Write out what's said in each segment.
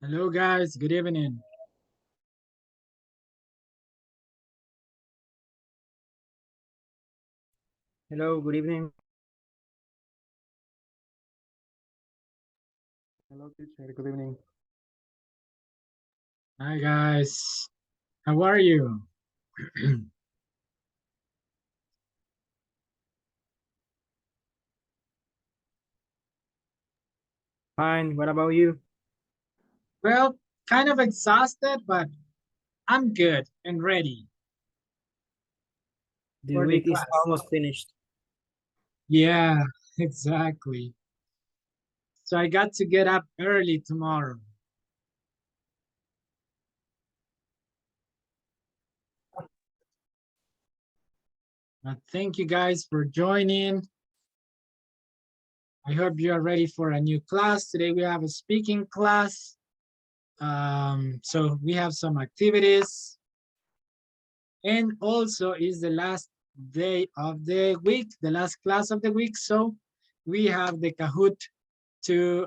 Hello, guys. Good evening. Hello, good evening. Hello, teacher. Good evening. Hi, guys. How are you? Fine. What about you? Well, kind of exhausted, but I'm good and ready The for the week is class. almost finished. Yeah, exactly. So I got to get up early tomorrow. Thank you guys for joining. I hope you are ready for a new class. Today we have a speaking class. So we have some activities. And also is the last day of the week, the last class of the week. So we have the Kahoot to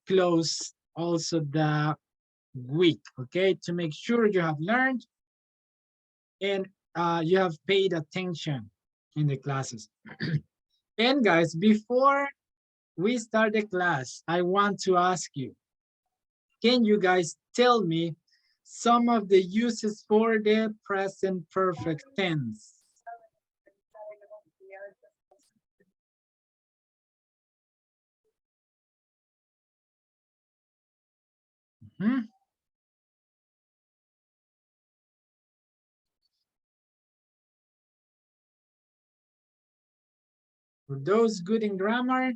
close also the week, okay? To make sure you have learned and you have paid attention in the classes. And guys, before we start the class, I want to ask you, can you guys tell me some of the uses for the present perfect tense? Hmm? For those good in grammar,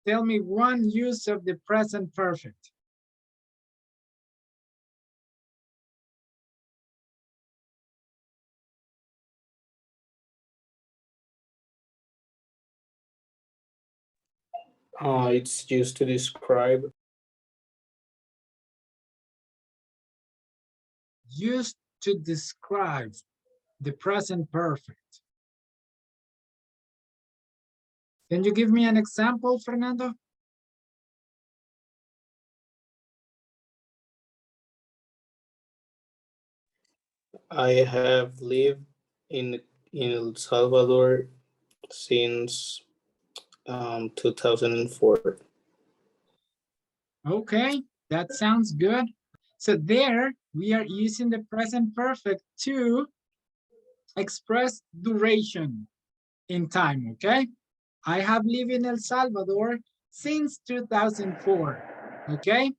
tell me one use of the present perfect. It's used to describe. Used to describe the present perfect. Can you give me an example, Fernando? I have lived in El Salvador since 2004. Okay, that sounds good. So there we are using the present perfect to express duration in time, okay? I have lived in El Salvador since 2004, okay?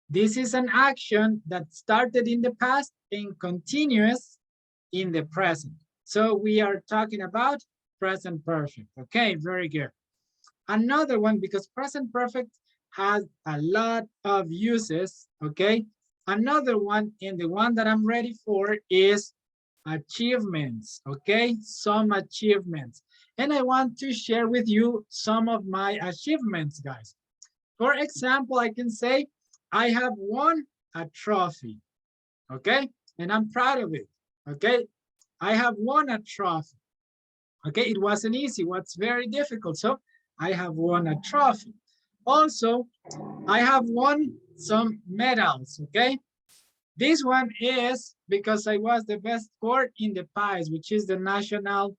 This is an action that started in the past and continues in the present. So we are talking about present perfect. Okay, very good. Another one, because present perfect has a lot of uses, okay? Another one, and the one that I'm ready for is achievements, okay? Some achievements. And I want to share with you some of my achievements, guys. For example, I can say I have won a trophy, okay? And I'm proud of it, okay? I have won a trophy, okay? It wasn't easy, it was very difficult. So I have won a trophy. Also, I have won some medals, okay? This one is because I was the best score in the PIES, which is the national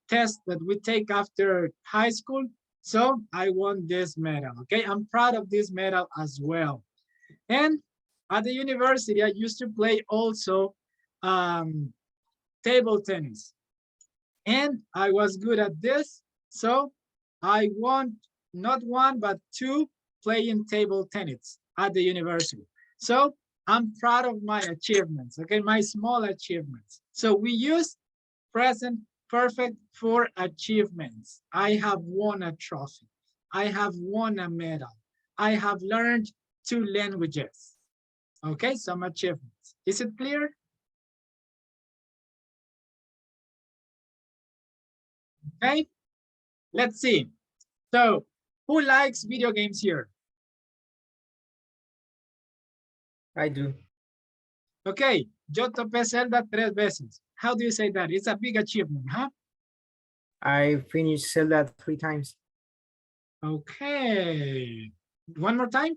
test that we take after high school. So I won this medal, okay? I'm proud of this medal as well. And at the university, I used to play also table tennis. And I was good at this. So I won not one, but two playing table tennis at the university. So I'm proud of my achievements, okay? My small achievements. So we use present perfect for achievements. I have won a trophy. I have won a medal. I have learned 2 languages. Okay, some achievements. Is it clear? Okay, let's see. So, who likes video games here? I do. Okay, yo topé Zelda 3 veces. How do you say that? It's a big achievement, huh? I finished Zelda 3 times. Okay. One more time?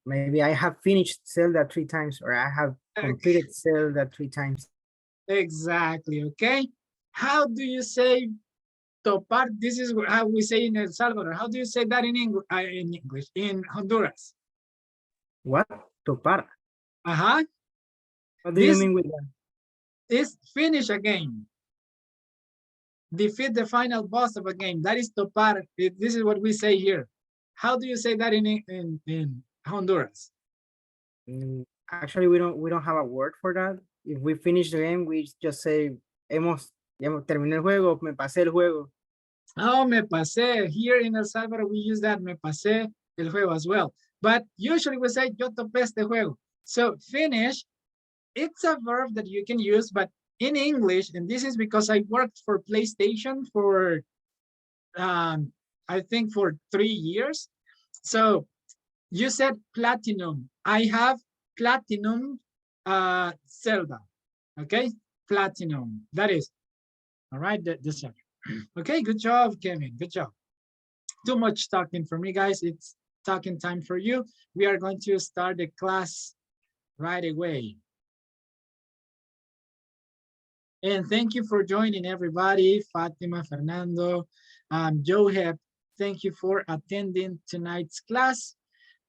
Maybe I have finished Zelda 3 times, or I have completed Zelda 3 times. Exactly, okay? How do you say topar? This is how we say in El Salvador. How do you say that in English, in Honduras? What? Topar? Uh-huh. What do you This mean with that? is finish a game. Defeat the final boss of a game. That is topar. This is what we say here. How do you say that in Honduras? Actually, we don't have a word for that. If we finish the game, we just say terminé el juego, me pasé el juego. Oh, me pasé. Here in El Salvador, we use that me pasé el juego as well. But usually we say yo topé este juego. So finish, it's a verb that you can use, but in English, and this is because I worked for PlayStation for, I think for 3 years. So you said platinum. I have platinum Zelda. Okay, platinum. That is, all right, this. Okay, good job, Kevin. Good job. Too much talking for me, guys. It's talking time for you. We are going to start the class right away. And thank you for joining, everybody. Fatima, Fernando, Joheb, thank you for attending tonight's class.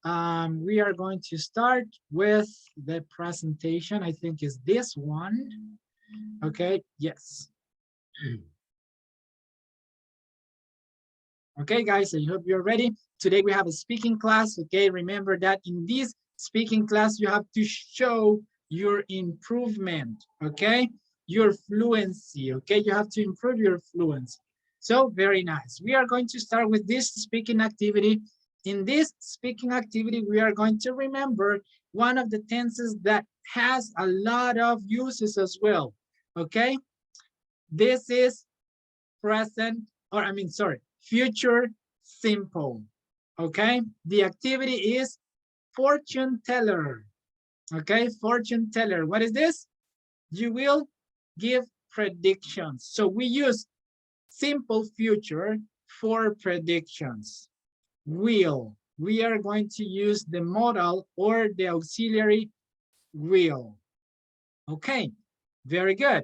We are going to start with the presentation. I think is this one. Okay, yes. Okay, guys, I hope you're ready. Today we have a speaking class. Okay, remember that in this speaking class, you have to show your improvement, okay? Your fluency, okay? You have to improve your fluency. So very nice. We are going to start with this speaking activity. In this speaking activity, we are going to remember one of the tenses that has a lot of uses as well, okay? This is present, or I mean, sorry, future simple, okay? The activity is fortune teller, okay? Fortune teller, what is this? You will give predictions. So we use simple future for predictions. Will, we are going to use the modal or the auxiliary will. Okay, very good.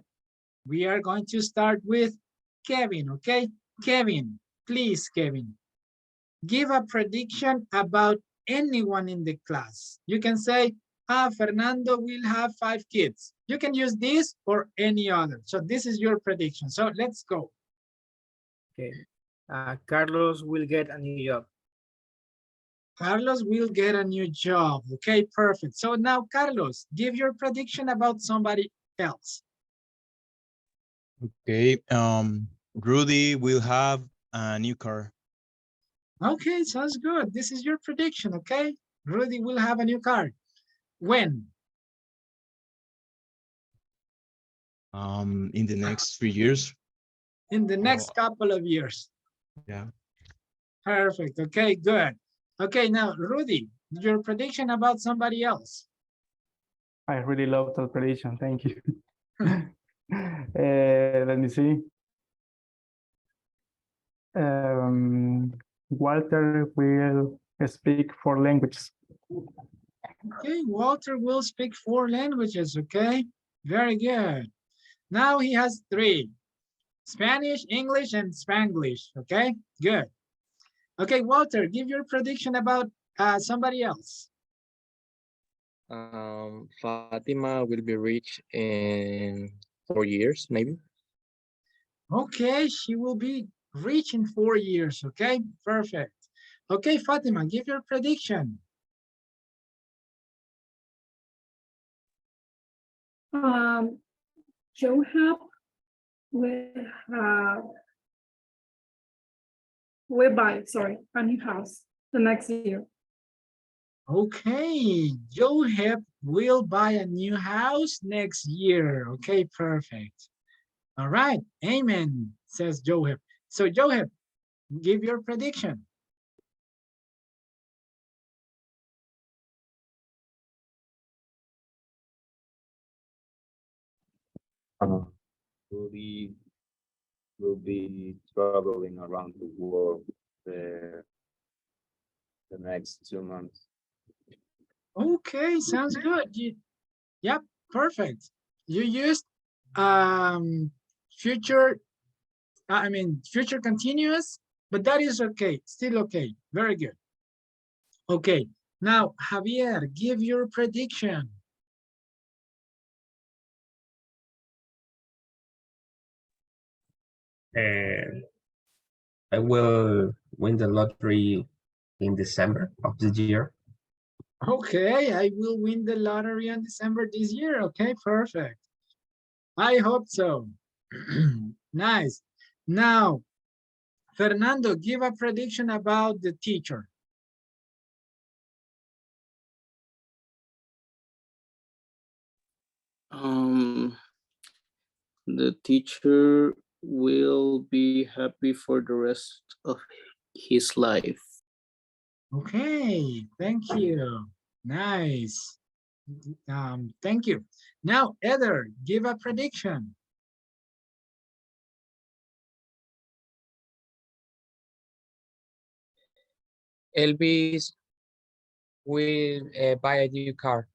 We are going to start with Kevin, okay? Kevin, please, Kevin, give a prediction about anyone in the class. You can say, Fernando will have 5 kids. You can use this or any other. So this is your prediction. So let's go. Okay. Carlos will get a new job. Carlos will get a new job. Okay, perfect. So now, Carlos, give your prediction about somebody else. Okay, Rudy will have a new car. Okay, sounds good. This is your prediction, okay? Rudy will have a new car. When? In the next 3 years. In the next couple of years. Yeah. Perfect. Okay, good. Okay, now, Rudy, your prediction about somebody else. I really love that prediction. Thank you. Let me see. Walter will speak 4 languages. Okay, Walter will speak 4 languages, okay? Very good. Now he has 3. Spanish, English, and Spanglish, okay? Good. Okay, Walter, give your prediction about somebody else. Fatima will be rich in 4 years, maybe. Okay, she will be rich in 4 years. Okay, perfect. Okay, Fatima, give your prediction. Joab will have will buy, sorry, a new house the next year. Okay, Joheb will buy a new house next year. Okay, perfect. All right, amen, says Joheb. So Joheb, give your prediction. Rudy will be traveling around the world the next 2 months. Okay, sounds good. Yep, perfect. You used future, future continuous, but that is okay, still okay, very good. Okay, now Javier, give your prediction. I will win the lottery in December of this year. Okay, I will win the lottery on December this year. Okay, perfect. I hope so. Nice. Now, Fernando, give a prediction about the teacher. The teacher will be happy for the rest of his life. Okay, thank you. Nice. Thank you. Now, Heather, give a prediction. Elvis will buy a new car.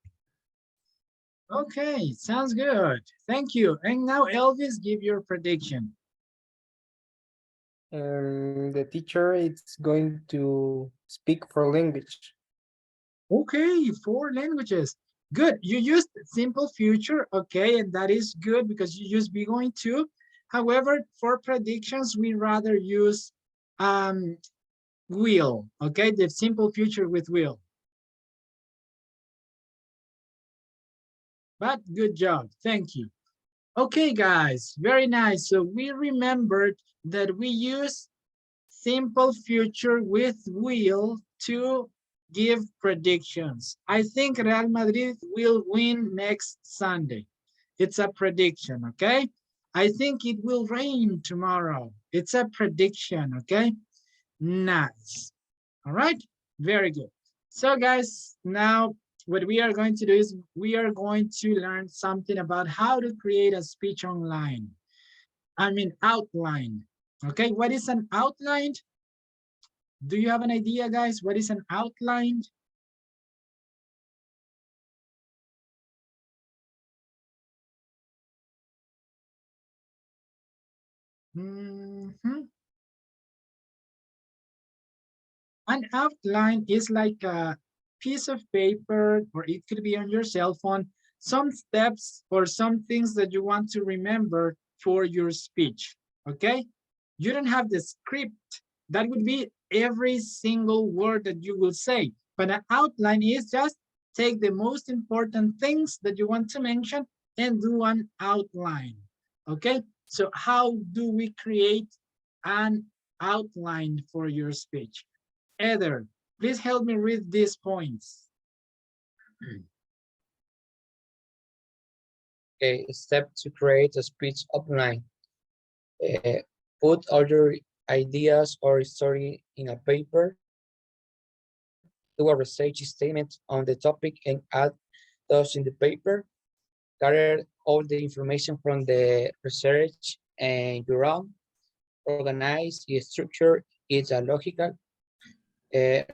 Okay, sounds good. Thank you. And now, Elvis, give your prediction. The teacher is going to speak for language. Okay, 4 languages. Good. You used simple future. Okay, and that is good because you use be going to. However, for predictions, we rather use will. Okay, the simple future with will. But good job. Thank you. Okay, guys, very nice. So we remembered that we use simple future with will to give predictions. I think Real Madrid will win next Sunday. It's a prediction, okay? I think it will rain tomorrow. It's a prediction, okay? Nice. All right, very good. So guys, now what we are going to do is we are going to learn something about how to create a speech online. Outline. Okay, what is an outline? Do you have an idea, guys? What is an outline? An outline is like a piece of paper, or it could be on your cell phone, some steps or some things that you want to remember for your speech, okay? You don't have the script. That would be every single word that you will say. But an outline is just take the most important things that you want to mention and do an outline, okay? So how do we create an outline for your speech? Heather, please help me read these points. Okay, step to create a speech outline. Put all your ideas or story in a paper. Do a research statement on the topic and add those in the paper. Gather all the information from the research and your own. Organize the structure, it's a logical.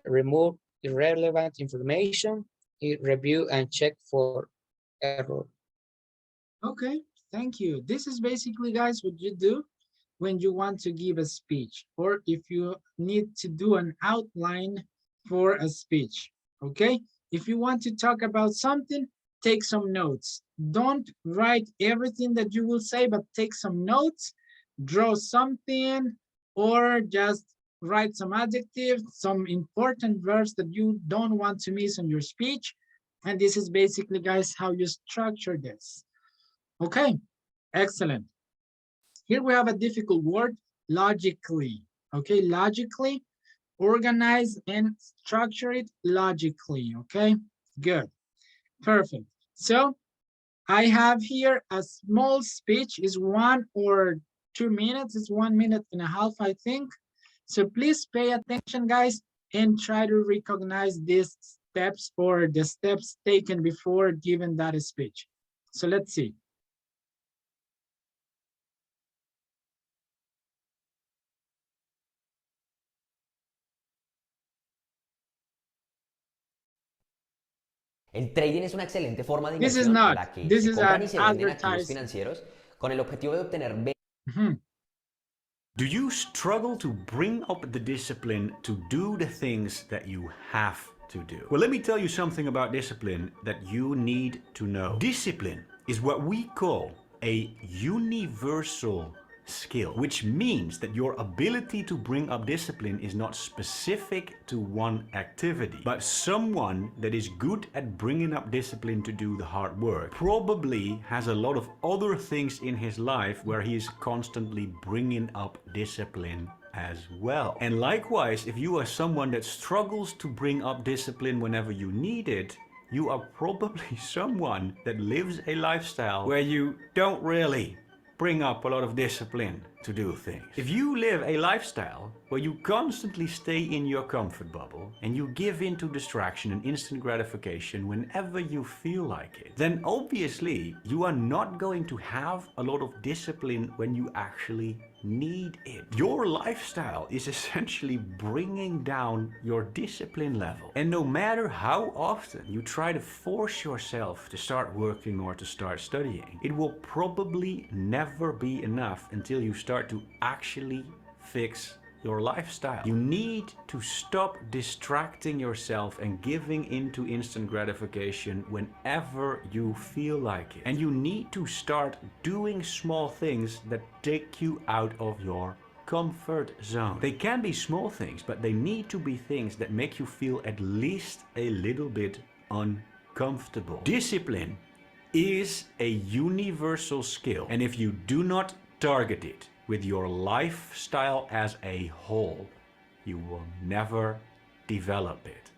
Remove irrelevant information. Review and check for error. Okay, thank you. This is basically, guys, what you do. when you want to give a speech or if you need to do an outline for a speech, okay? If you want to talk about something, take some notes. Don't write everything that you will say, but take some notes, draw something, or just write some adjectives, some important verbs that you don't want to miss on your speech. And this is basically, guys, how you structure this. Okay, excellent. Here we have a difficult word, logically. Okay, logically, organize and structure it logically. Okay, good, perfect. So I have here a small speech, is 1 or 2 minutes, it's 1 minute and a half, I think. So please pay attention, guys, and try to recognize these steps or the steps taken before giving that speech. So let's see. El trading es una excelente forma de This is inversión en not, la que this se is compran an y se venden activos advertisement. financieros con el objetivo de obtener Do you struggle to bring up the discipline to do the things that you have to do? Well, let me tell you something about discipline that you need to know. Discipline is what we call a universal skill, which means that your ability to bring up discipline is not specific to one activity, but someone that is good at bringing up discipline to do the hard work probably has a lot of other things in his life where he is constantly bringing up discipline as well. And likewise, if you are someone that struggles to bring up discipline whenever you need it, you are probably someone that lives a lifestyle where you don't really bring up a lot of discipline to do things. If you live a lifestyle where you constantly stay in your comfort bubble and you give in to distraction and instant gratification whenever you feel like it, then obviously you are not going to have a lot of discipline when you actually need it. Your lifestyle is essentially bringing down your discipline level. And no matter how often you try to force yourself to start working or to start studying, it will probably never be enough until you start to actually fix your lifestyle. You need to stop distracting yourself and giving into instant gratification whenever you feel like it. And you need to start doing small things that take you out of your comfort zone. They can be small things, but they need to be things that make you feel at least a little bit uncomfortable. Discipline is a universal skill, and if you do not target it with your lifestyle as a whole, you will never develop it.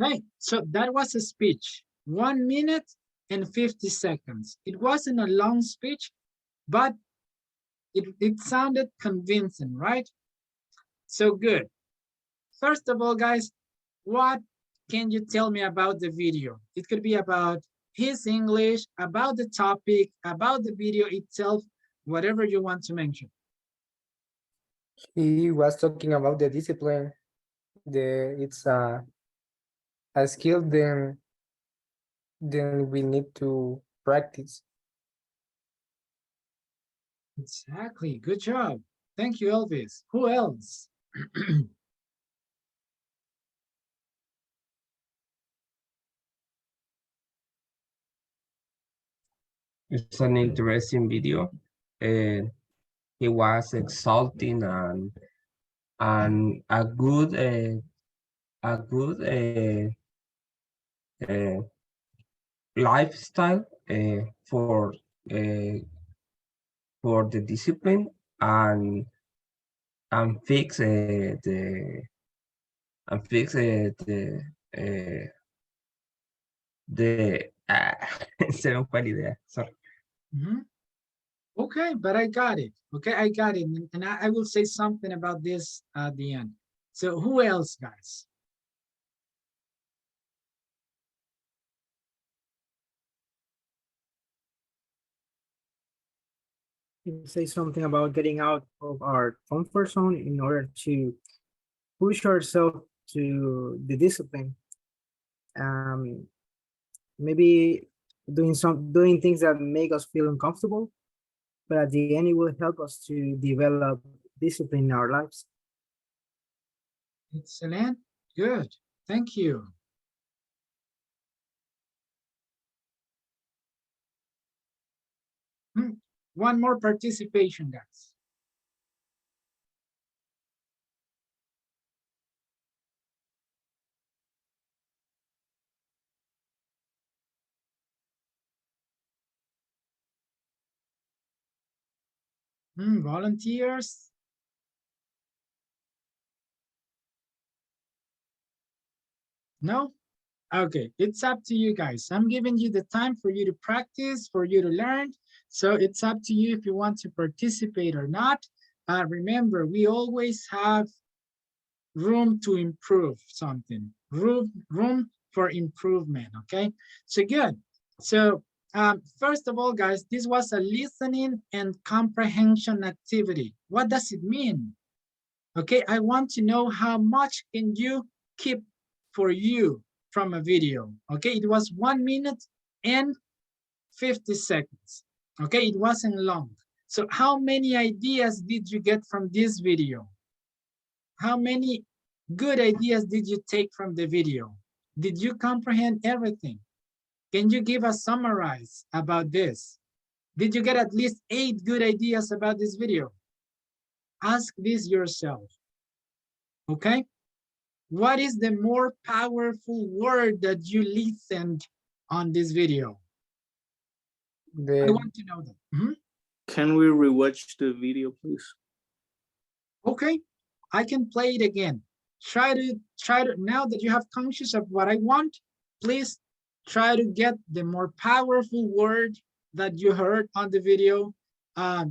Okay, so that was a speech, 1 minute and 50 seconds. It wasn't a long speech, but it sounded convincing, right? So good. First of all, guys, what can you tell me about the video? It could be about his English, about the topic, about the video itself, whatever you want to mention. He was talking about the discipline. It's a skill then we need to practice. Exactly, good job. Thank you, Elvis. Who else? It's an interesting video. He was exalting and a good lifestyle for the discipline and fix the se me fue la idea, sorry. Okay, but I got it. Okay, I got it. And I will say something about this at the end. So who else, guys? You say something about getting out of our comfort zone in order to push ourselves to the discipline. Maybe doing things that make us feel uncomfortable. but at the end, it will help us to develop discipline in our lives. Excellent. Good. Thank you. One more participation, guys. Volunteers. No? Okay, it's up to you guys. I'm giving you the time for you to practice, for you to learn. So it's up to you if you want to participate or not. Remember, we always have room to improve something, room for improvement, okay? So good. So first of all, guys, this was a listening and comprehension activity. What does it mean? Okay, I want to know how much can you keep for you from a video. Okay, it was 1 minute and 50 seconds. Okay, it wasn't long. So how many ideas did you get from this video? How many good ideas did you take from the video? Did you comprehend everything? Can you give a summarize about this? Did you get at least 8 good ideas about this video? Ask this yourself. Okay? What is the more powerful word that you listened on this video? I want to know that. Can we rewatch the video, please? Okay, I can play it again. Try to, now that you have conscious of what I want, please try to get the more powerful word that you heard on the video,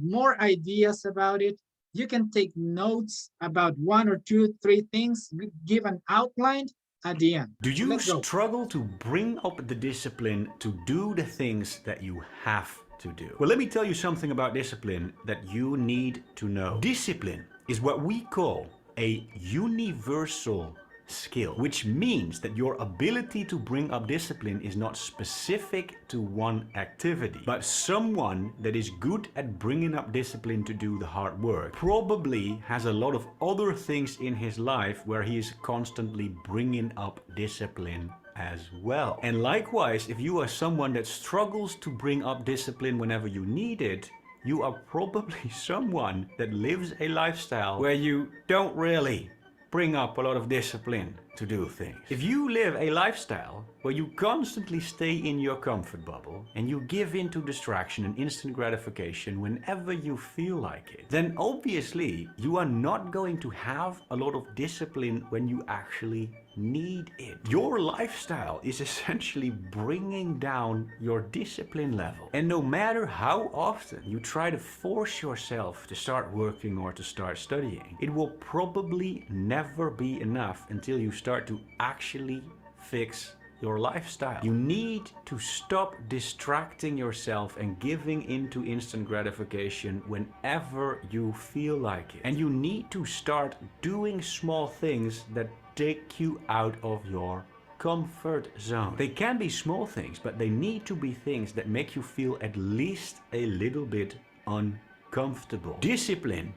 more ideas about it. You can take notes about 1 or 2, 3 things, give an outline at the end. Do you Let's go. struggle to bring up the discipline to do the things that you have to do? Well, let me tell you something about discipline that you need to know. Discipline is what we call a universal skill, which means that your ability to bring up discipline is not specific to one activity, but someone that is good at bringing up discipline to do the hard work probably has a lot of other things in his life where he is constantly bringing up discipline as well. And likewise, if you are someone that struggles to bring up discipline whenever you need it, you are probably someone that lives a lifestyle where you don't really bring up a lot of discipline to do things. If you live a lifestyle where you constantly stay in your comfort bubble and you give in to distraction and instant gratification whenever you feel like it, then obviously you are not going to have a lot of discipline when you actually need it. Your lifestyle is essentially bringing down your discipline level. And no matter how often you try to force yourself to start working or to start studying, it will probably never be enough until you start to actually fix your lifestyle. You need to stop distracting yourself and giving into instant gratification whenever you feel like it. And you need to start doing small things that take you out of your comfort zone. They can be small things, but they need to be things that make you feel at least a little bit uncomfortable. Discipline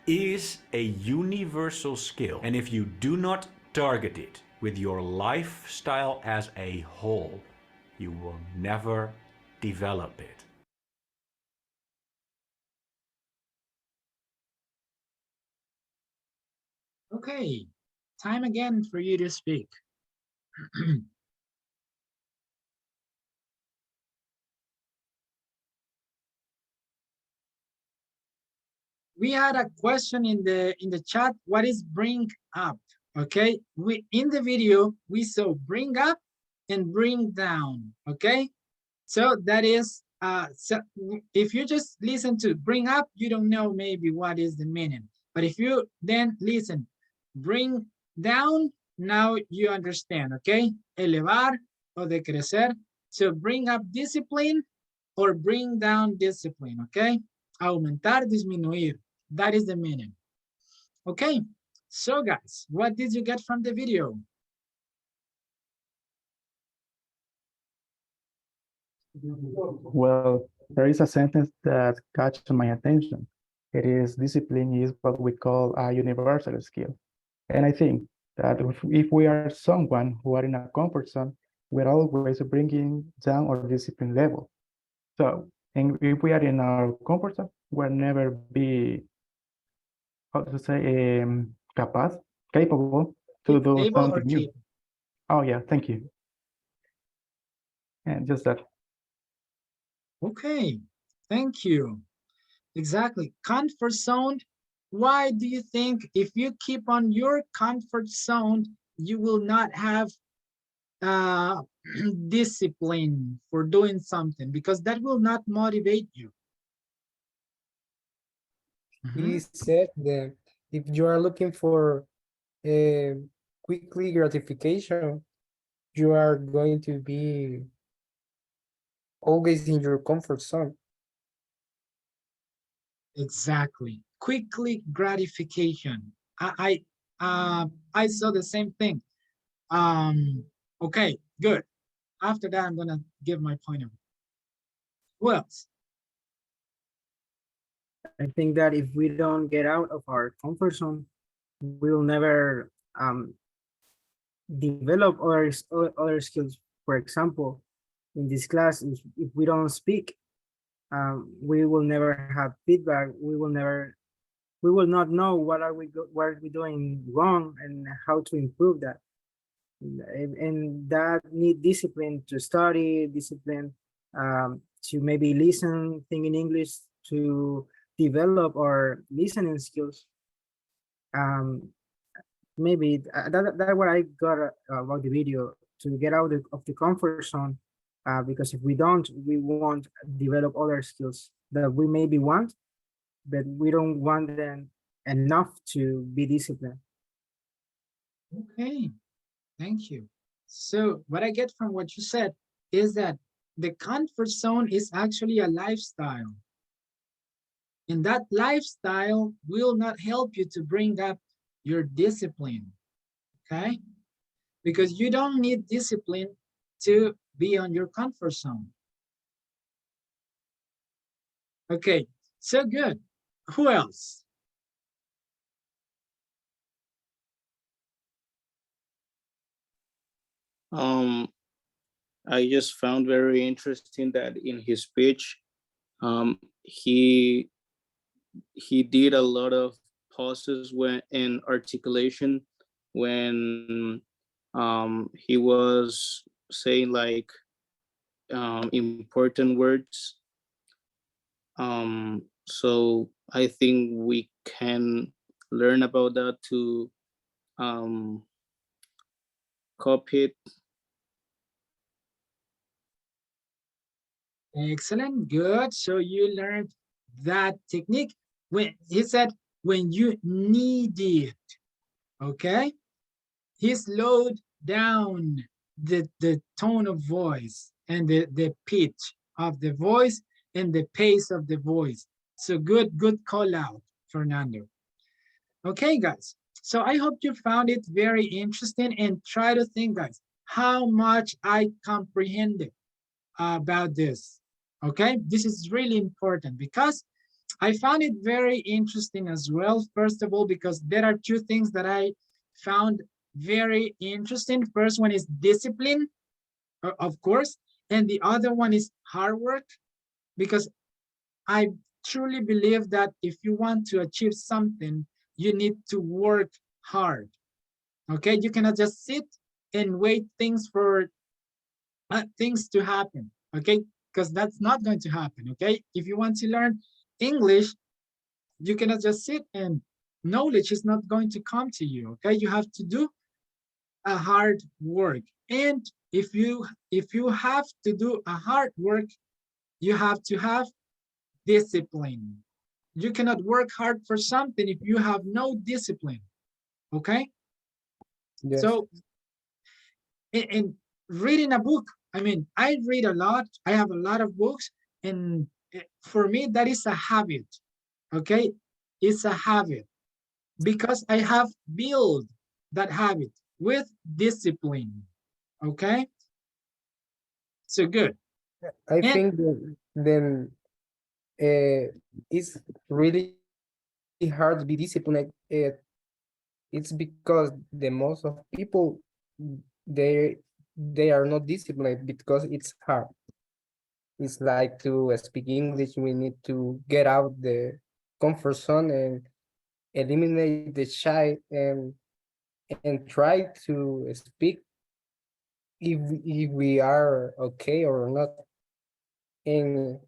is a universal skill, and if you do not target it with your lifestyle as a whole, you will never develop it. Okay, time again for you to speak. We had a question in the chat. What is bring up? Okay, we in the video we saw bring up and bring down. Okay, so that is so if you just listen to bring up, you don't know maybe what is the meaning. But if you then listen, bring down, now you understand. Okay, elevar o decrecer. So bring up discipline or bring down discipline. Okay, aumentar, disminuir. That is the meaning. Okay, so guys, what did you get from the video? Well, there is a sentence that catches my attention. It is discipline is what we call a universal skill. And I think that if we are someone who are in a comfort zone, we're always bringing down our discipline level. So, and if we are in our comfort zone, we'll never be, how to say, capable to do Able or something new. capable? Oh yeah, thank you. And just that. Okay, thank you. Exactly. Comfort zone. Why do you think if you keep on your comfort zone, you will not have discipline for doing something? Because that will not motivate you. He said that if you are looking for quickly gratification, you are going to be always in your comfort zone. Exactly. Quickly gratification. I saw the same thing. Okay, good. After that, I'm gonna give my point of view. Who else? I think that if we don't get out of our comfort zone, we'll never develop other skills. For example, in this class, if we don't speak, we will never have feedback. We will not know what are we doing wrong and how to improve that. And that need discipline to study, discipline to maybe listen, think in English, to develop our listening skills. Maybe that's what I got about the video, to get out of the comfort zone, because if we don't, we won't develop other skills that we maybe want, but we don't want them enough to be disciplined. Okay, thank you. So what I get from what you said is that the comfort zone is actually a lifestyle. And that lifestyle will not help you to bring up your discipline, okay? Because you don't need discipline to be on your comfort zone. Okay, so good. Who else? I just found very interesting that in his speech, he did a lot of pauses when in articulation when he was saying like important words. So I think we can learn about that to copy it. Excellent, good. So you learned that technique when he said when you need it, okay? He slowed down the tone of voice and the pitch of the voice and the pace of the voice. So good call out, Fernando. Okay, guys. So I hope you found it very interesting and try to think, guys, how much I comprehended about this. Okay, this is really important because I found it very interesting as well. First of all, because there are two things that I found very interesting. First one is discipline, of course, and the other one is hard work, because I truly believe that if you want to achieve something, you need to work hard. Okay, you cannot just sit and wait things for things to happen. Okay, because that's not going to happen. Okay, if you want to learn English, you cannot just sit and knowledge is not going to come to you. Okay, you have to do a hard work, and if you have to do a hard work, you have to have discipline. You cannot work hard for something if you have no discipline. Okay, Yes. so in reading a book, I mean, I read a lot. I have a lot of books, and for me, that is a habit. Okay, it's a habit because I have built that habit with discipline. Okay, so good. I And think then it's really hard to be disciplined. It's because the most of people they they are not disciplined because it's hard. It's like to speak English, we need to get out the comfort zone and eliminate the shy and try to speak if we are okay or not. And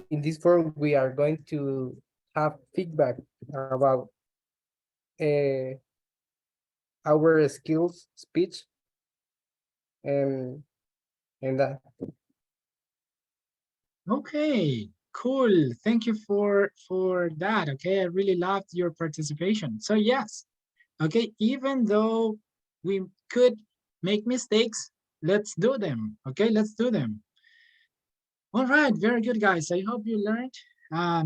in this forum, we are going to have feedback about uh, our skills, speech, and and that. Okay, cool. Thank you for that. Okay, I really loved your participation. So yes, okay, even though we could make mistakes, let's do them. Okay, let's do them. All right, very good, guys. I hope you learned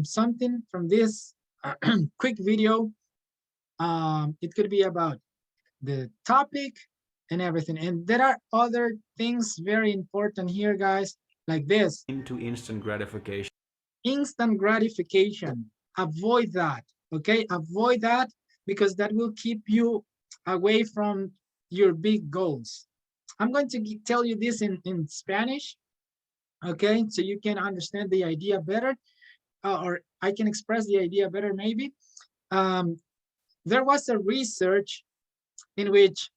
something from this quick video. It could be about the topic and everything. And there are other things very important here, guys, like this. Into instant gratification. Instant gratification. Avoid that, okay? Avoid that because that will keep you away from your big goals. I'm going to tell you this in Spanish, okay? So you can understand the idea better, or I can express the idea better maybe. There was a research in which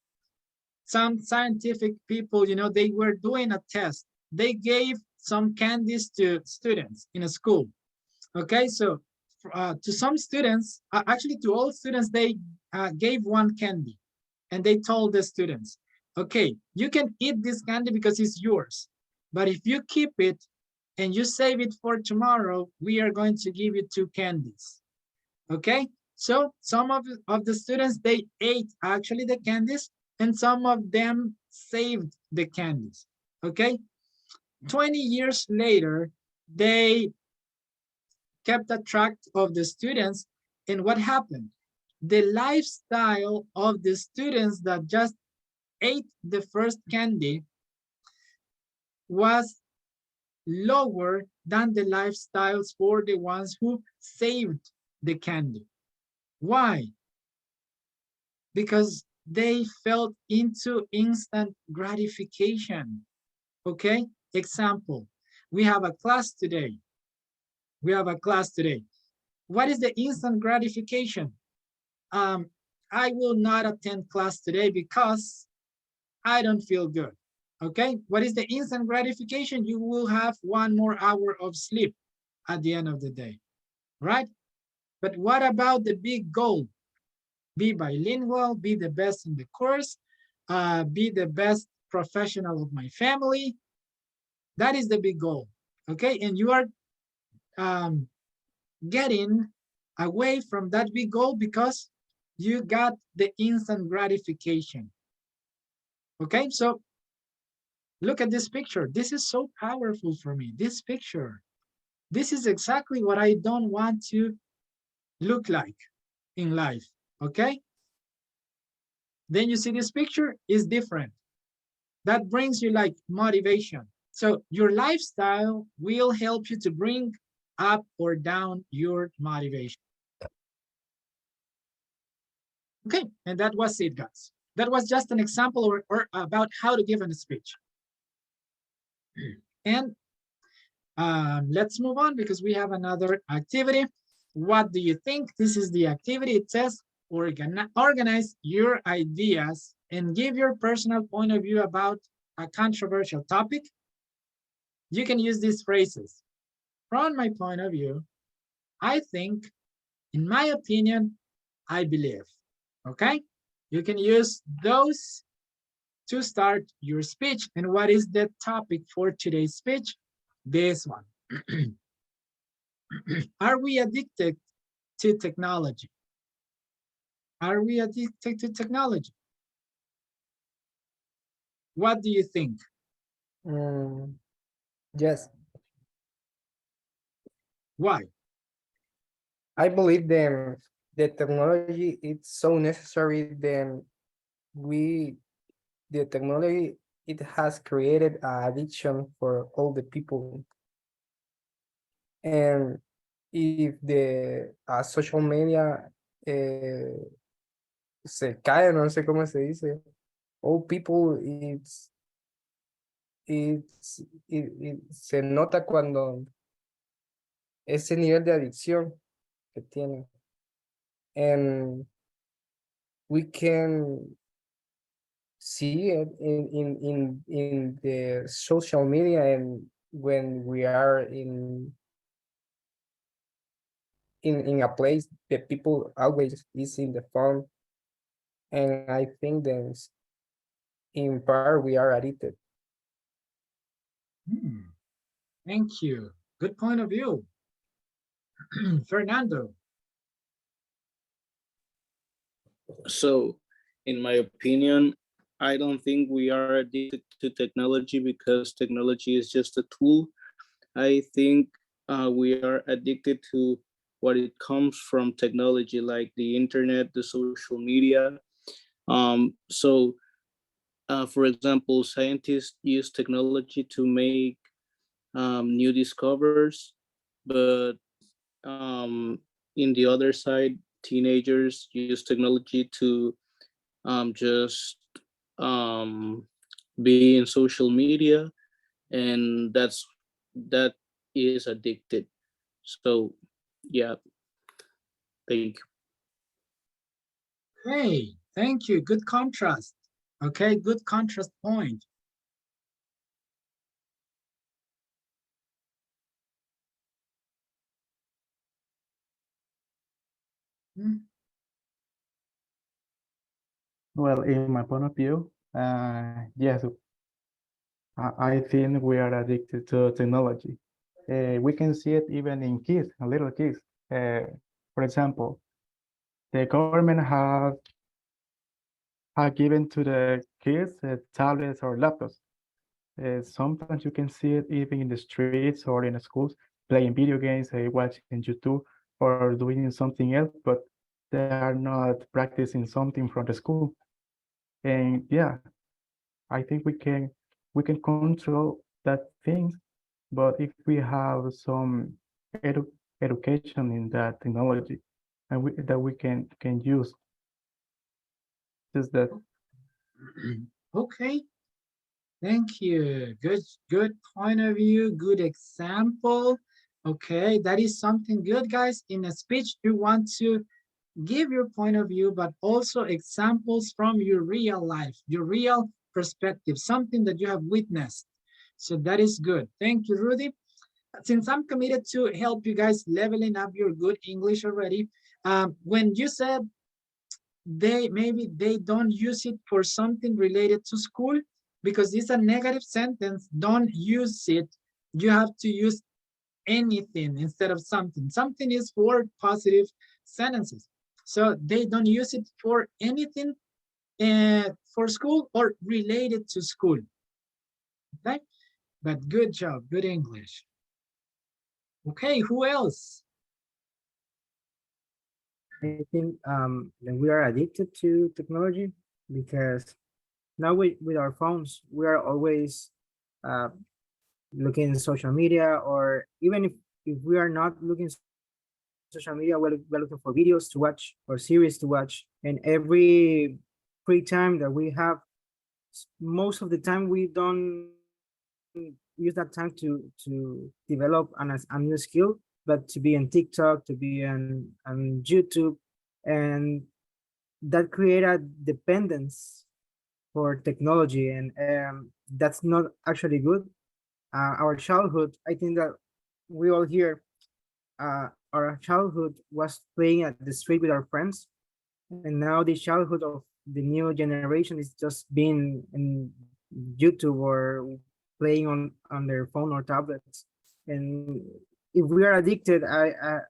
some scientific people, you know, they were doing a test. They gave some candies to students in a school. Okay, so to some students, actually to all students, they gave one candy and they told the students, okay, you can eat this candy because it's yours. But if you keep it and you save it for tomorrow, we are going to give you 2 candies. Okay, so some of the students, they ate actually the candies and some of them saved the candies. Okay, 20 years later, they kept a track of the students, and what happened? The lifestyle of the students that just ate the first candy was lower than the lifestyles for the ones who saved the candy. Why? Because they felt into instant gratification. Okay, example, we have a class today. We have a class today. What is the instant gratification? I will not attend class today because I don't feel good. Okay, what is the instant gratification? You will have 1 more hour of sleep at the end of the day, right? But what about the big goal? Be bilingual, be the best in the course, be the best professional of my family. That is the big goal, okay? And you are getting away from that big goal because you got the instant gratification. Okay, so look at this picture. This is so powerful for me. This picture. This is exactly what I don't want to look like in life. Okay? Then you see this picture is different. That brings you like motivation. So your lifestyle will help you to bring up or down your motivation. Okay, and that was it, guys. That was just an example or about how to give a speech. And let's move on because we have another activity. What do you think? This is the activity. It says organize your ideas and give your personal point of view about a controversial topic. You can use these phrases. From my point of view, I think, in my opinion, I believe. Okay? You can use those to start your speech. And what is the topic for today's speech? This one. Are we addicted to technology? Are we addicted to technology? What do you think? Yes, Why? I believe the technology is so necessary. Then we the technology, it has created an addiction for all the people. And if the social media se cae, no sé cómo se dice, all people, se nota cuando ese nivel de adicción que tiene. And we can see it in the social media, and when we are in a place that people always is in the phone, and I think that in part we are addicted. Thank you. Good point of view. Fernando. So, in my opinion, I don't think we are addicted to technology because technology is just a tool. I think we are addicted to what it comes from technology, like the internet, the social media. For example, scientists use technology to make new discoveries, but in the other side, teenagers use technology to just be in social media, and that is addicted. So yeah, thank you. Hey, thank you. Good contrast. Okay, good contrast point. Well, in my point of view, yes, I think we are addicted to technology. We can see it even in kids, little kids. For example, the government have given to the kids tablets or laptops. Sometimes you can see it even in the streets or in the schools, playing video games, watching YouTube, or doing something else, but they are not practicing something from the school. And yeah, I think we can control that things, but if we have some education in that technology, and that we can use, just that. Okay, thank you. Good point of view, good example. Okay, that is something good, guys. In a speech, you want to give your point of view, but also examples from your real life, your real perspective, something that you have witnessed. So that is good. Thank you, Rudy. Since I'm committed to help you guys leveling up your good English already, when you said maybe they don't use it for something related to school, because it's a negative sentence, don't use it. You have to use anything instead of something. Something is for positive sentences. So they don't use it for anything for school or related to school. Okay, but good job, good English. Okay, who else? I think that we are addicted to technology because now with our phones, we are always uh, looking in social media, or even if we are not looking social media, we're looking for videos to watch or series to watch. And every free time that we have, most of the time we don't use that time to develop a new skill, but to be on TikTok, to be on YouTube, and that create a dependence for technology, and that's not actually good. Our childhood, I think that we all here, our childhood was playing at the street with our friends, and now the childhood of the new generation is just being in YouTube or playing on their phone or tablets. And if we are addicted, I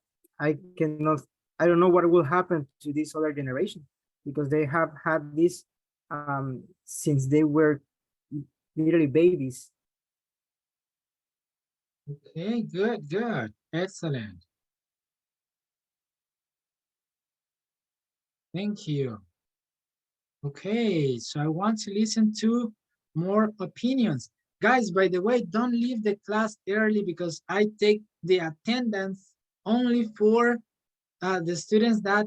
cannot, I don't know what will happen to this other generation, because they have had this since they were literally babies. Okay, good, excellent. Thank you. Okay, so I want to listen to more opinions. Guys, by the way, don't leave the class early because I take the attendance only for the students that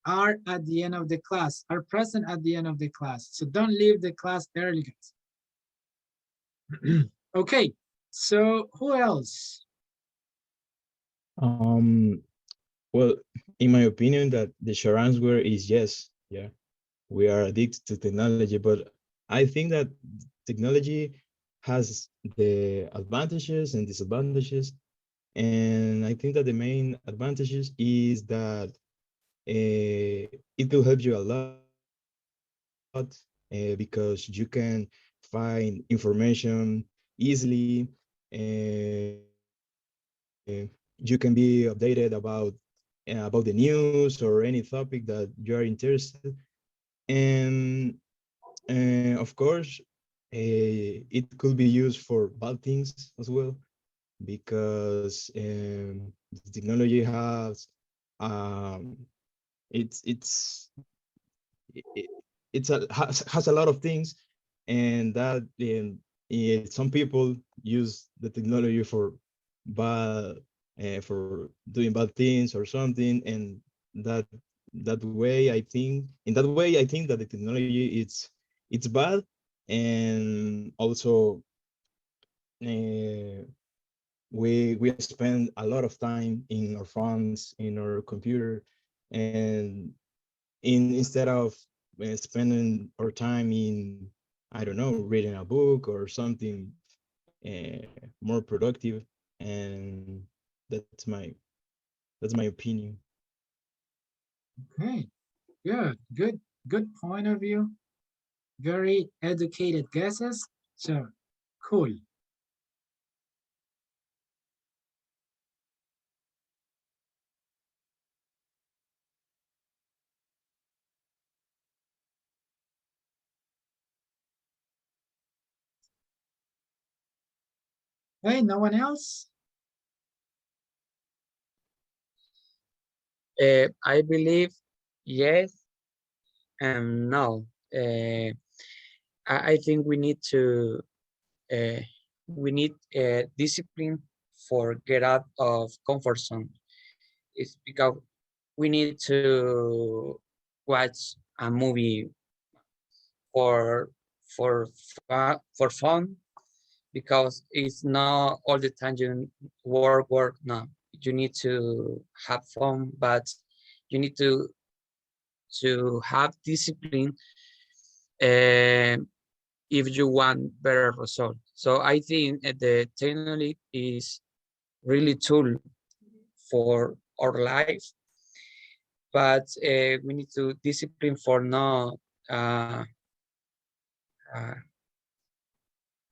are at the end of the class, are present at the end of the class. So don't leave the class early, guys. Okay, so who else? Well, in my opinion, that the short answer is yes. Yeah, we are addicted to technology, but I think that technology has the advantages and disadvantages. And I think that the main advantages is that it will help you a lot because you can find information easily. You can be updated about the news or any topic that you are interested. And of course, it could be used for bad things as well, because the technology has it's it's it, has a lot of things, and that some people use the technology for bad for doing bad things or something, and that way I think that the technology it's bad. And also we spend a lot of time in our phones, in our computer, and instead of spending our time in, I don't know, reading a book or something more productive. And that's my opinion. Okay, good point of view. Very educated guesses. So cool. Hey, no one else? I believe yes and no. I think we need to discipline for get out of comfort zone. It's because we need to watch a movie for for fun, because it's not all the time you work. No, you need to have fun, but you need to have discipline uh, if you want better result. So I think the technology is really tool for our life, but we need to discipline for not uh,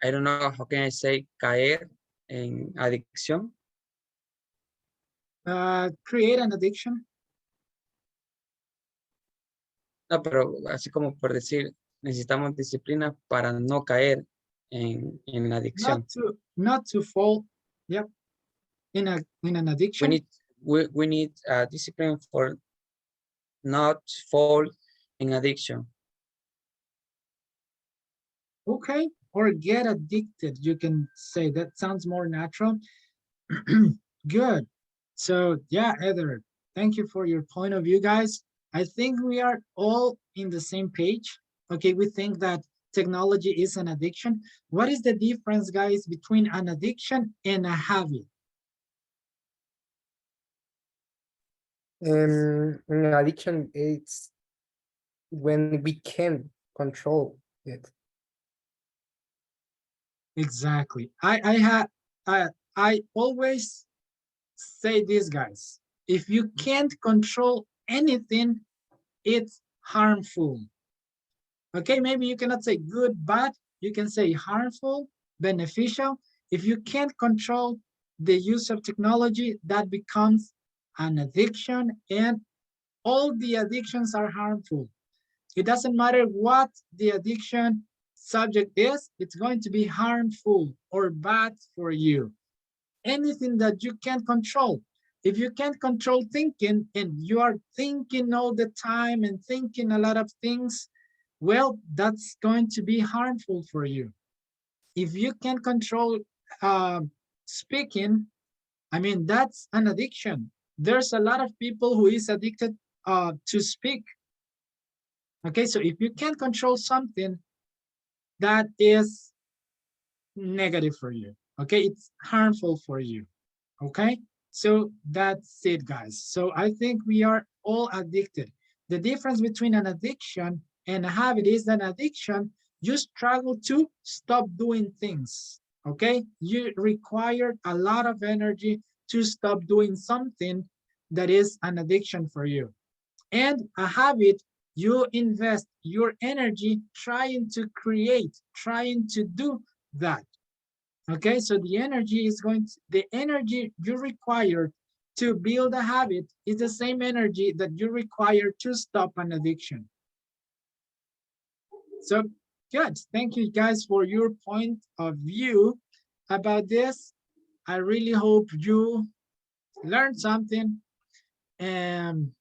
I don't know how can I say caer en adicción. Create an addiction. No, pero así como por decir, necesitamos disciplina para no caer en la adicción. Not to fall. Yep. In an addiction. We need discipline for not fall in addiction. Okay, or get addicted. You can say that sounds more natural. Good. So yeah, Heather, thank you for your point of view, guys. I think we are all in the same page. Okay, we think that technology is an addiction. What is the difference, guys, between an addiction and a habit? Addiction is when we can control it. Exactly. I always say this, guys. If you can't control anything, it's harmful. Okay, maybe you cannot say good, bad. You can say harmful, beneficial. If you can't control the use of technology, that becomes an addiction, and all the addictions are harmful. It doesn't matter what the addiction subject is, it's going to be harmful or bad for you. Anything that you can't control. If you can't control thinking and you are thinking all the time and thinking a lot of things, well, that's going to be harmful for you. If you can control speaking, I mean, that's an addiction. There's a lot of people who is addicted to speak. Okay, so if you can't control something, that is negative for you. Okay, it's harmful for you. Okay, so that's it, guys. So I think we are all addicted. The difference between an addiction and a habit is that addiction, you struggle to stop doing things. Okay, you require a lot of energy to stop doing something that is an addiction for you. And a habit, you invest your energy trying to create, trying to do that. Okay, so the energy is the energy you require to build a habit is the same energy that you require to stop an addiction. So good, thank you guys for your point of view about this. I really hope you learned something, and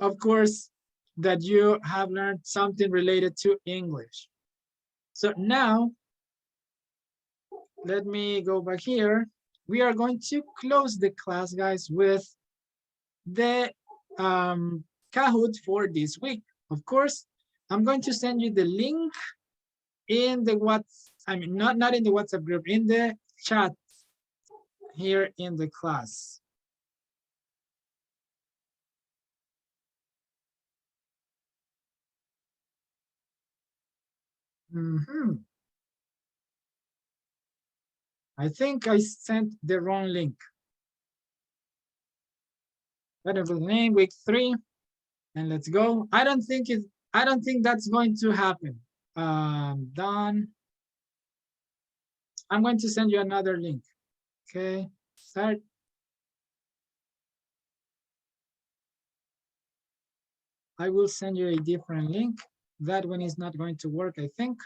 of course that you have learned something related to English. So now, let me go back here. We are going to close the class, guys, with the Kahoot for this week. Of course, I'm going to send you the link in the not in the WhatsApp group, in the chat here in the class. I think I sent the wrong link. Whatever the name, week 3, and let's go. I don't think that's going to happen. Done. I'm going to send you another link. Okay, start. I will send you a different link. That one is not going to work, I think.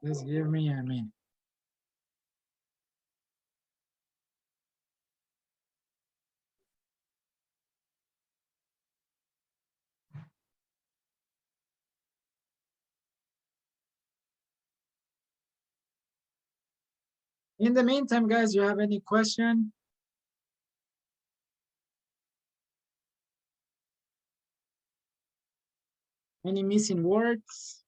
Just give me a minute. In the meantime, guys, you have any question? Any missing words?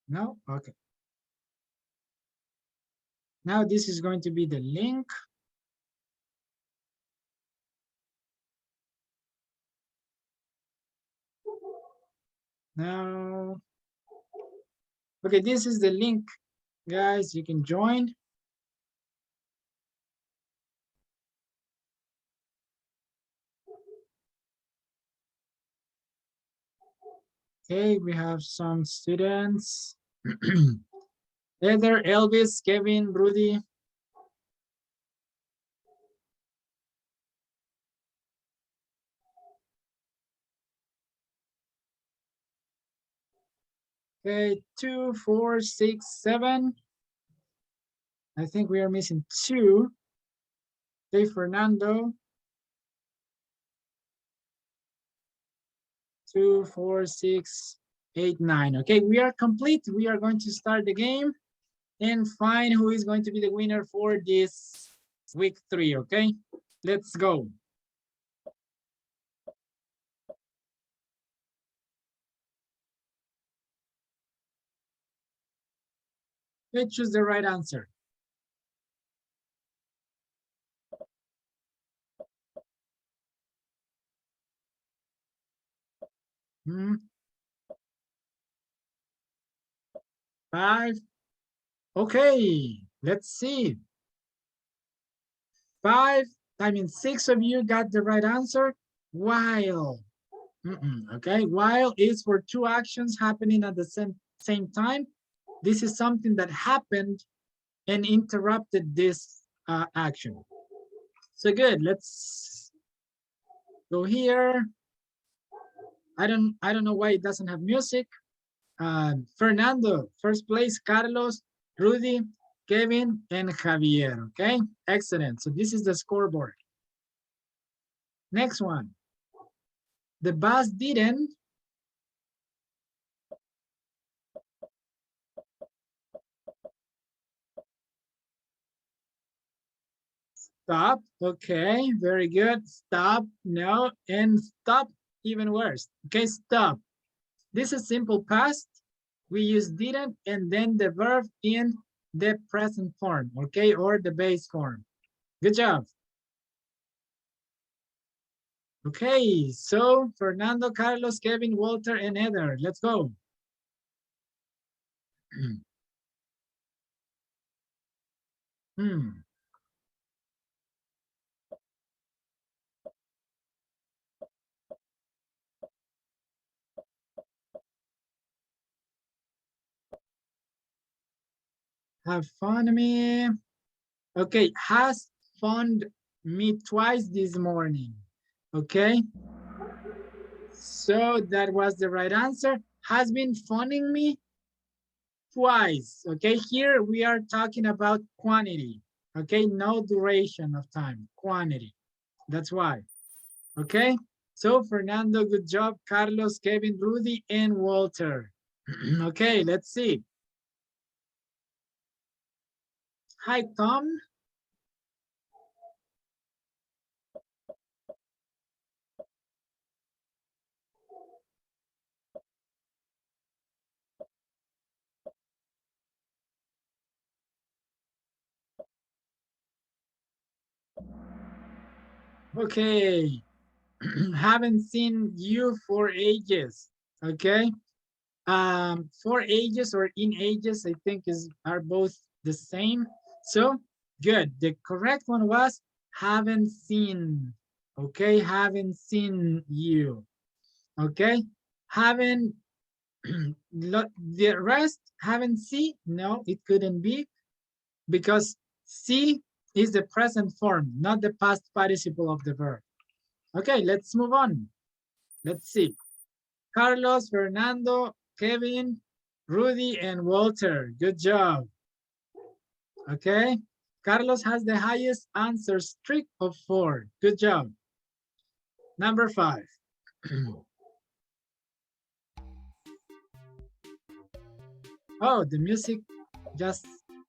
No? Okay. Now this is going to be the link. Now, okay, this is the link, guys. You can join. Okay, we have some students. Heather, Elvis, Kevin, Rudy. Okay, 2, 4, 6, 7. I think we are missing 2. Okay, Fernando. 2, 4, 6, 8, 9. Okay, we are complete. We are going to start the game and find who is going to be the winner for this week 3. Okay, let's go. Let's choose the right answer. Hmm. 5. Okay, let's see. 6 of you got the right answer. While. Okay, while is for 2 actions happening at the same time. This is something that happened and interrupted this action. So good, let's go here. I don't know why it doesn't have music. Fernando, first place, Carlos, Rudy, Kevin, and Javier, okay? Excellent. So this is the scoreboard. Next one. The bus didn't stop. Okay, very good. Stop, no, and stop, even worse. Okay, stop. This is simple past. We use didn't and then the verb in the present form, okay, or the base form. Good job. Okay, so Fernando, Carlos, Kevin, Walter, and Heather, let's go. Have fun me. Okay, has found me twice this morning. Okay, so that was the right answer. Has been phoning me twice. Okay, here we are talking about quantity. Okay, no duration of time, quantity. That's why. Okay, so Fernando, good job. Carlos, Kevin, Rudy, and Walter. Okay, let's see. Hi, Tom. Okay, haven't seen you for ages. Okay, for ages or in ages, I think are both the same. So good. The correct one was haven't seen. Okay, haven't seen you. Okay, haven't the rest haven't seen. No, it couldn't be because see is the present form, not the past participle of the verb. Okay, let's move on. Let's see. Carlos, Fernando, Kevin, Rudy, and Walter. Good job. Okay. Carlos has the highest answer streak of 4. Good job. Number 5. Oh, the music just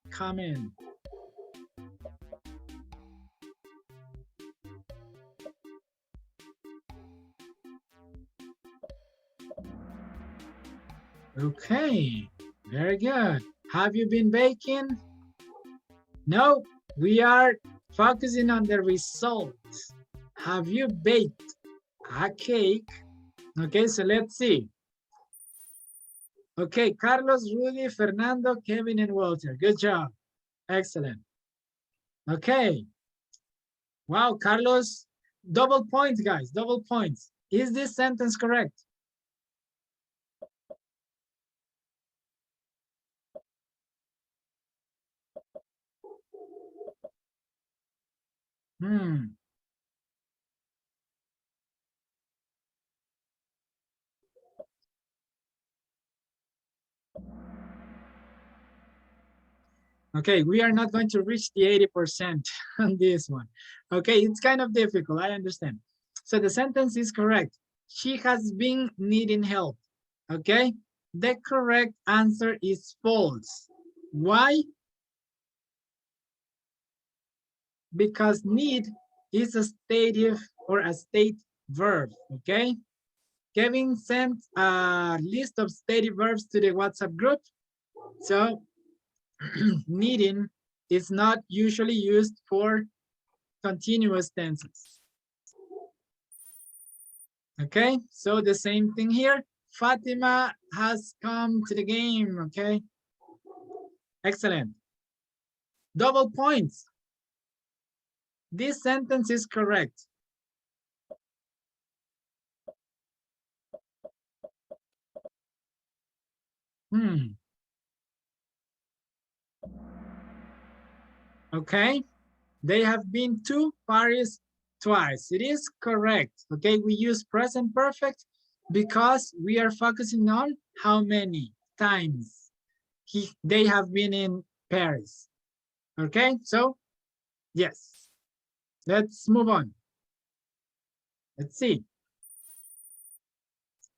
come in. Okay, very good. Have you been baking? No, we are focusing on the results. Have you baked a cake? Okay, so let's see. Okay, Carlos, Rudy, Fernando, Kevin, and Walter. Good job. Excellent. Okay. Wow, Carlos, double points, guys, double points. Is this sentence correct? Okay, we are not going to reach the 80% on this one. Okay, it's kind of difficult, I understand. So the sentence is correct. She has been needing help. Okay, the correct answer is false. Why? Because need is a stative or a state verb, okay? Kevin sent a list of stative verbs to the WhatsApp group. So needing is not usually used for continuous tenses. Okay, so the same thing here. Fatima has come to the game, okay? Excellent. Double points. This sentence is correct. Okay, they have been to Paris twice. It is correct. Okay, we use present perfect because we are focusing on how many times they have been in Paris. Okay, so yes, let's move on. Let's see.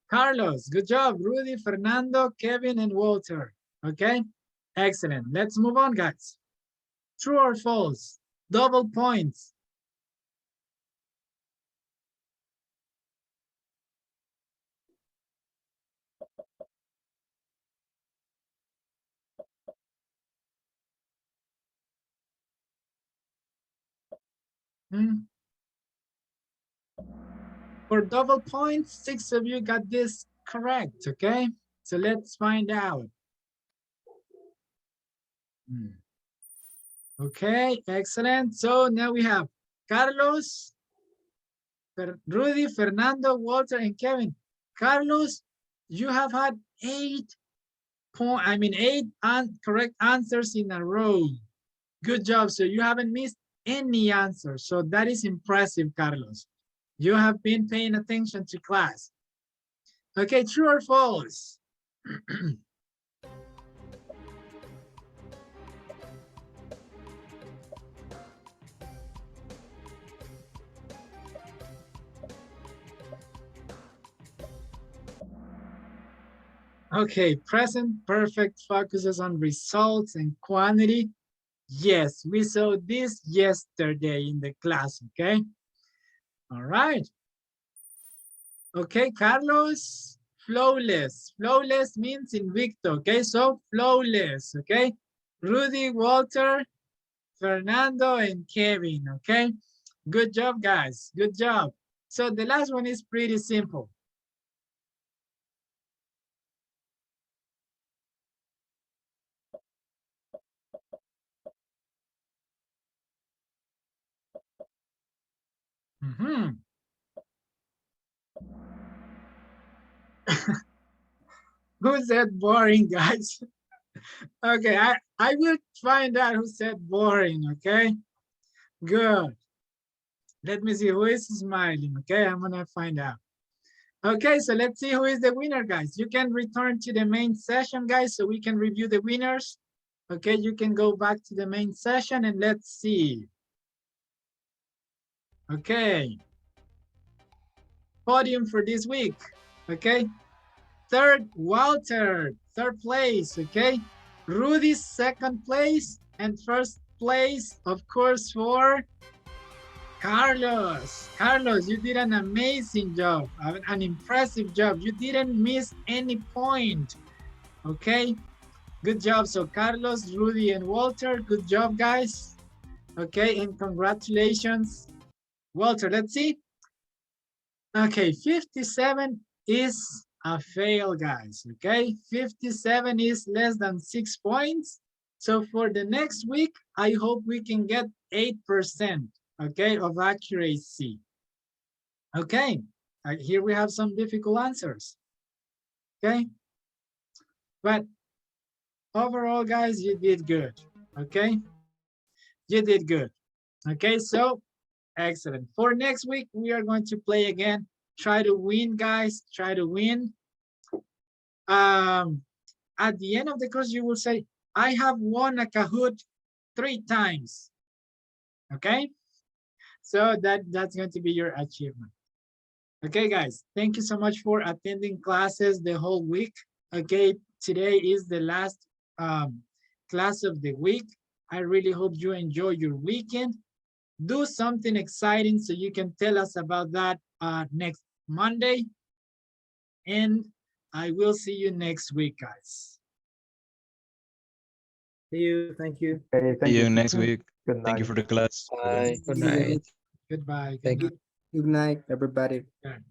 Carlos, good job. Rudy, Fernando, Kevin, and Walter. Okay, excellent. Let's move on, guys. True or false? Double points. For double points, 6 of you got this correct, okay? So let's find out. Okay, excellent. So now we have Carlos, Rudy, Fernando, Walter, and Kevin. Carlos, you have had 8 correct answers in a row. Good job. So you haven't missed any answer. So that is impressive, Carlos. You have been paying attention to class. Okay, true or false? Okay, present perfect focuses on results and quantity. Yes, we saw this yesterday in the class, okay? All right. Okay, Carlos, flawless. Flawless means invicto, okay? So flawless, okay? Rudy, Walter, Fernando, and Kevin, okay? Good job, guys, good job. So the last one is pretty simple. Who said boring, guys? Okay, I will find out who said boring, okay? Good. Let me see who is smiling, okay? I'm gonna find out. Okay, so let's see who is the winner, guys. You can return to the main session, guys, so we can review the winners. Okay, you can go back to the main session and let's see. Okay. Podium for this week, okay? Third, Walter, third place, okay? Rudy, second place, and first place, of course, for Carlos. Carlos, you did an amazing job, an impressive job. You didn't miss any point, okay? Good job. So Carlos, Rudy, and Walter, good job, guys. Okay, and congratulations. Walter, let's see. Okay, 57 is a fail, guys, okay? 57 is less than 6 points. So for the next week, I hope we can get 8%, okay, of accuracy. Okay, here we have some difficult answers, okay? But overall, guys, you did good, okay? You did good, okay? So, excellent. For next week, we are going to play again. Try to win, guys, try to win. At the end of the course, you will say, I have won a Kahoot 3 times, okay? So that's going to be your achievement. Okay, guys, thank you so much for attending classes the whole week. Okay, today is the last class of the week. I really hope you enjoy your weekend. Do something exciting so you can tell us about that next Monday. And I will see you next week, guys. See you. Thank you. Okay, See you next week. Good night. Thank you for the class. Bye. Good night. Goodbye. Thank you. Good night, everybody. Good.